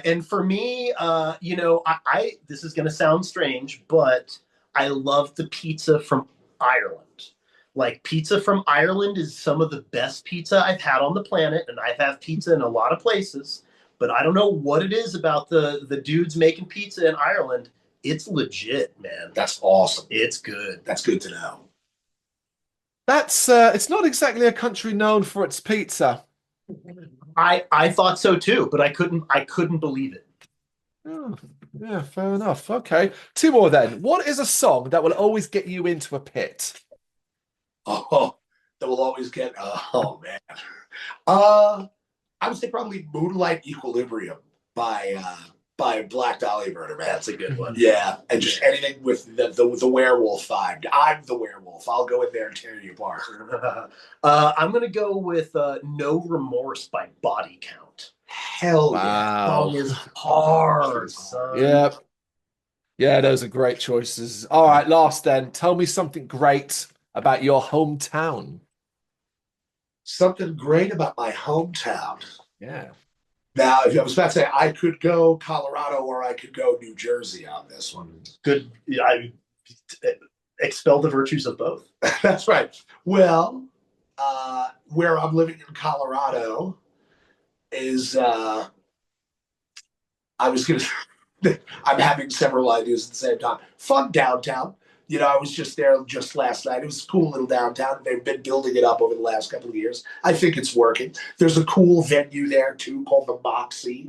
C: And for me, I this is going to sound strange, but I love the pizza from Ireland. Like, pizza from Ireland is some of the best pizza I've had on the planet, and I've had pizza in a lot of places, but I don't know what it is about the dudes making pizza in Ireland. It's legit, man.
B: That's awesome.
C: It's good.
B: That's good to know.
A: That's it's not exactly a country known for its pizza.
C: I thought so too, but I couldn't believe it.
A: Oh, yeah, fair enough. Okay. Two more then. What is a song that will always get you into a pit?
B: Oh, that will always get man. I would say probably Moonlight Equilibrium by Black Dahlia Murder, man.
C: That's a good one.
B: Yeah, and just anything with the werewolf vibe. I'm the werewolf. I'll go in there and tear you apart.
C: I'm gonna go with No Remorse by Body Count.
B: Hell
A: wow.
C: Song is hard, son.
A: Yeah, those are great choices. All right, last then. Tell me something great about your hometown.
B: Something great about my hometown.
A: Yeah.
B: Now, if I was about to say, I could go Colorado or I could go New Jersey on this one.
C: Good. I expel the virtues of both.
B: That's right. Well, where I'm living in Colorado is, I'm having several ideas at the same time. Fun downtown. You know, I was just there just last night. It was a cool little downtown. They've been building it up over the last couple of years. I think it's working. There's a cool venue there, too, called the Moxie,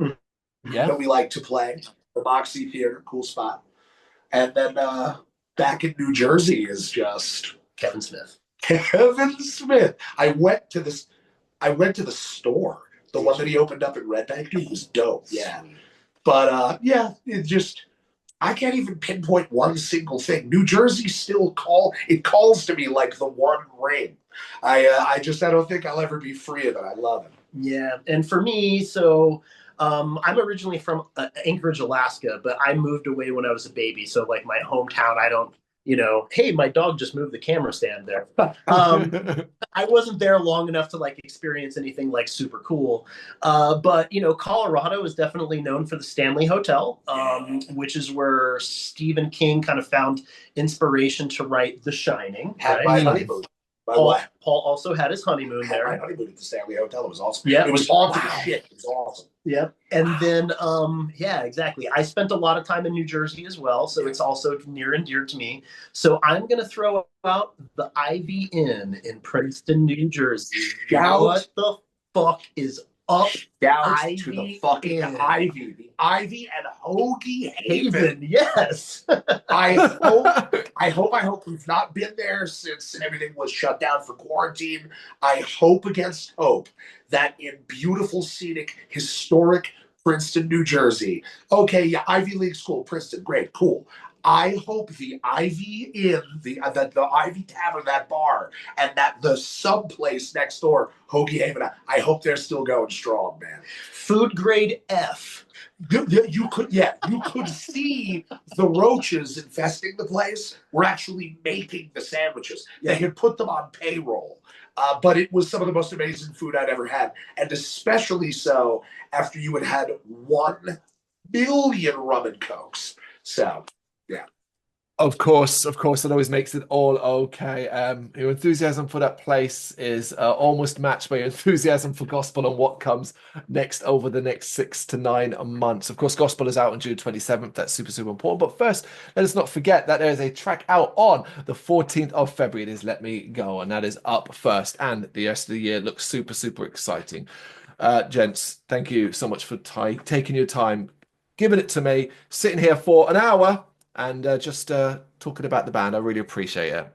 B: that we like to play. The Moxie Theater, cool spot. And then back in New Jersey is just...
C: Kevin Smith.
B: Kevin Smith. I went to the store, the one that he opened up in Red Bank. It was dope. Yeah. But, it just... I can't even pinpoint one single thing. New Jersey still calls to me like the one ring. I don't think I'll ever be free of it. I love it.
C: Yeah, and for me, so I'm originally from Anchorage, Alaska, but I moved away when I was a baby. So like my hometown, I don't, hey, my dog just moved the camera stand there. I wasn't there long enough to like experience anything like super cool. But Colorado is definitely known for the Stanley Hotel, which is where Stephen King kind of found inspiration to write The Shining.
B: Had my honeymoon.
C: Paul also had his honeymoon there.
B: My honeymoon at the Stanley Hotel. It was awesome.
C: Yep.
B: It was haunted as shit. It was awesome.
C: Yep. And then, yeah, exactly. I spent a lot of time in New Jersey as well, so it's also near and dear to me. So I'm going to throw out the Ivy Inn in Princeton, New Jersey. What the fuck is up?
B: Down to the fucking Ivy. The Ivy and Hoagie Haven.
C: Yes.
B: I hope we've not been there since everything was shut down for quarantine. I hope against hope that in beautiful, scenic, historic Princeton, New Jersey. Okay, yeah, Ivy League school, Princeton, great, cool. I hope the Ivy Inn, the Ivy Tavern, that bar, and that the sub place next door, Hoagie Haven, I hope they're still going strong, man.
C: Food grade F.
B: You could see the roaches infesting the place were actually making the sandwiches. They had put them on payroll. But it was some of the most amazing food I'd ever had. And especially so after you had 1 million rum and cokes. So, yeah.
A: Of course, it always makes it all okay. Your enthusiasm for that place is almost matched by your enthusiasm for gospel and what comes next over the next 6 to 9 months. Of course, gospel is out on June 27th. That's super, super important. But first, let us not forget that there is a track out on the 14th of February. It is Let Me Go, and that is up first. And the rest of the year looks super, super exciting. Gents, thank you so much for taking your time, giving it to me, sitting here for an hour, and just talking about the band. I really appreciate it.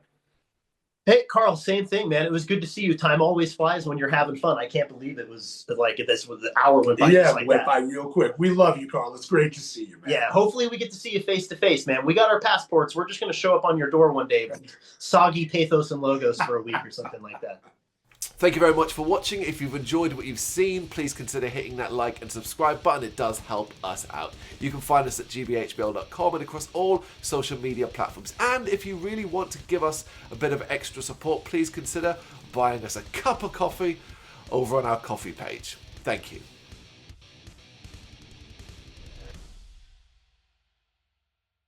C: Hey, Carl, same thing, man. It was good to see you. Time always flies when you're having fun. I can't believe it was like this was the hour went by.
B: Yeah,
C: like
B: it went by real quick. We love you, Carl. It's great to see you, man.
C: Yeah, hopefully we get to see you face to face, man. We got our passports. We're just going to show up on your door one day, soggy Pathos and Logos for a week or something like that.
A: Thank you very much for watching. If you've enjoyed what you've seen, please consider hitting that like and subscribe button. It does help us out. You can find us at gbhbl.com and across all social media platforms. And if you really want to give us a bit of extra support, please consider buying us a cup of coffee over on our coffee page. Thank you.